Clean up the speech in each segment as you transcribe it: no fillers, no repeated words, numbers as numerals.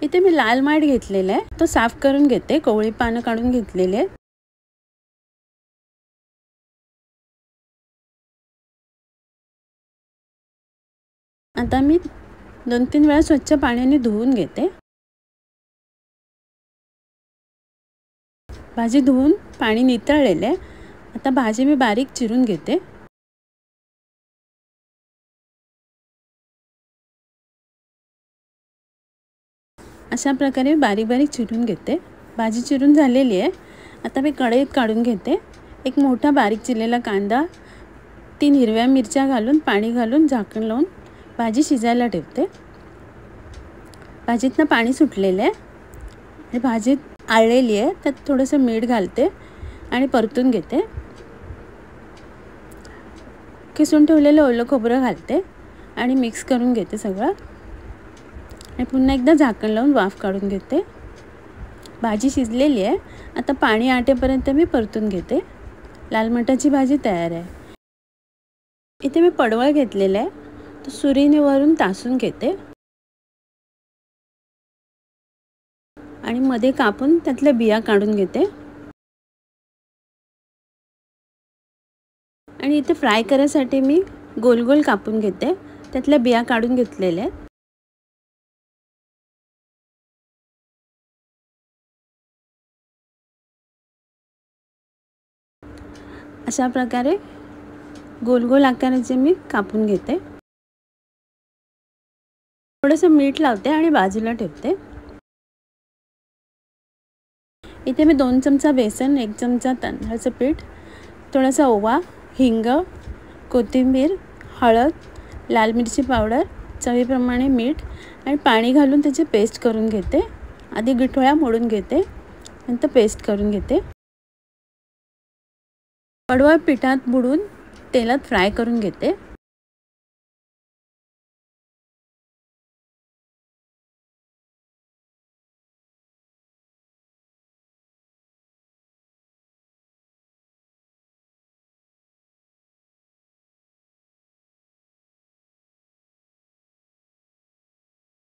इथे मी लाल माठ घेतलेला आहे, तो साफ करून घेते। कोवळी पानं काढून घेतलेली आहेत। आता मी 2-3 वेळा स्वच्छ पाण्याने धुवून घेते। भाजी धुवून पाणी नितळलेले आहे। आता भाजी मी बारीक चिरून घेते। अशा प्रकारे बारीक बारीक चिरून घेते। भाजी चिरून झालेली आहे। आता मी कढईत काढून घेते। एक मोठा बारीक चिरलेला कांदा, 3 हिरव्या मिरच्या घालून पाणी घालून झाकण लावून भाजी शिजायला ठेवते। भाजीतनं पाणी सुटलेलं आहे आणि भाजीत आळलेली आहे। त्यात थोडंसं मीठ घालते आणि परतून घेते। किसून ठेवलेलं ओलं खोबरं घालते आणि मिक्स करून घेते सगळं आणि पुन्हा एकदा झाकण लावून वाफ काढून घेते। भाजी शिजलेली आहे। आता पाणी आटेपर्यंत मी परतून घेते। लाल मटाची भाजी तयार आहे। इथे मी पडवळ घेतलेला आहे, तो सुरीने वरून तासून घेते आणि मध्ये कापून त्यातल्या बिया काढून घेते आणि इथे फ्राय करायसाठी मी गोल गोल कापून घेते। त्यातल्या बिया काढून घेतलेल्या आहेत। अशा प्रकारे गोल गोल आकाराचे मी कापून घेते। थोडंसं मीठ लावते आणि बाजूला ठेवते। इथे मी 2 चमचा बेसन, 1 चमचा तांदळाचं पीठ, थोडासा ओवा, हिंग, कोथिंबीर, हळद, लाल मिरची पावडर, चवीप्रमाणे मीठ आणि पाणी घालून त्याची पेस्ट करून घेते। आधी गिठोळ्या मोडून घेते, नंतर पेस्ट करून घेते। पडवळ पिठात बुडून तेलात फ्राय करून घेते।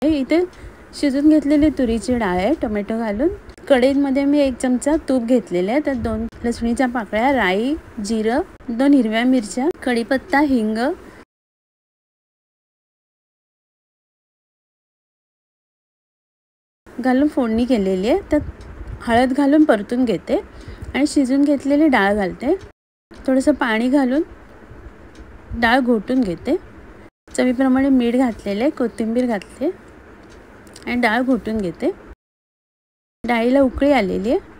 इथे शिजून घेतलेली तुरीची डाळ आहे, टोमॅटो घालून। कढईमध्ये मी 1 चमचा तूप घेतलेले आहे। त्यात 2 लसणीच्या पाकळ्या, राई, जिरं, 2 हिरव्या मिरच्या, कढीपत्ता, हिंग घालून फोडणी केलेली आहे। त्यात हळद घालून परतून घेते आणि शिजून घेतलेली डाळ घालते। थोडंसं पाणी घालून डाळ घोटून घेते। चवीप्रमाणे मीठ घातलेले, कोथिंबीर घातले आणि डाळ घोटून घेते। डाळीला उकळी आलेली आहे।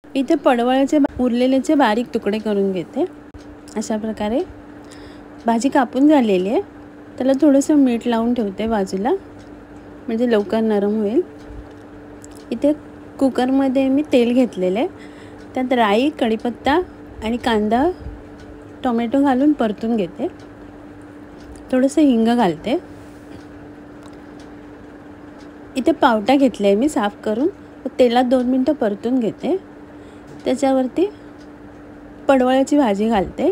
इथे पडवळाचे उरलेलेचे बारीक तुकडे करून घेते। अशा प्रकारे भाजी कापून झालेली आहे। त्याला थोडंसं मीठ लावून ठेवते बाजूला, म्हणजे लवकर नरम होईल। इथे कुकरमध्ये मी तेल घेतलेले आहे। त्यात राई, कढीपत्ता आणि कांदा, टोमॅटो घालून परतून घेते। थोडंसं हिंग घालते। इथे पावटा घेतला आहे मी साफ करून, तेलात 2 मिनटं परतून घेते। त्याच्यावरती पडवळाची भाजी घालते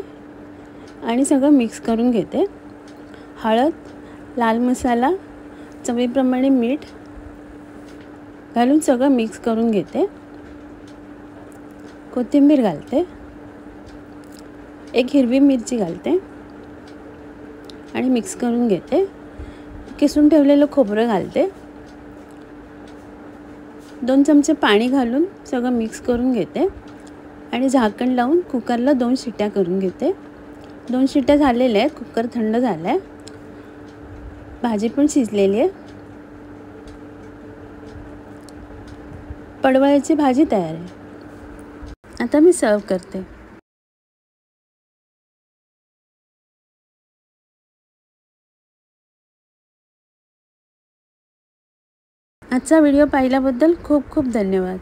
आणि सगळं मिक्स करून घेते। हळद, लाल मसाला, चवीप्रमाणे मीठ घालून सगळं मिक्स करून घेते। कोथिंबीर घालते, 1 हिरवी मिरची घालते आणि मिक्स करून घेते। किसून ठेवलेलं खोबरं घालते। 2 चमचे पाणी घालून सगळं मिक्स करून घेते आणि झाकण लावून कुकरला 2 शिट्ट्या करून घेते। 2 शिट्ट्या झालेल्या आहेत। कुकर थंड झाला आहे। भाजी पण शिजलेली आहे। पडवळाची भाजी तयार आहे। आता मी सर्व करते। आजचा व्हिडिओ पाहिल्याबद्दल खूप खूप धन्यवाद।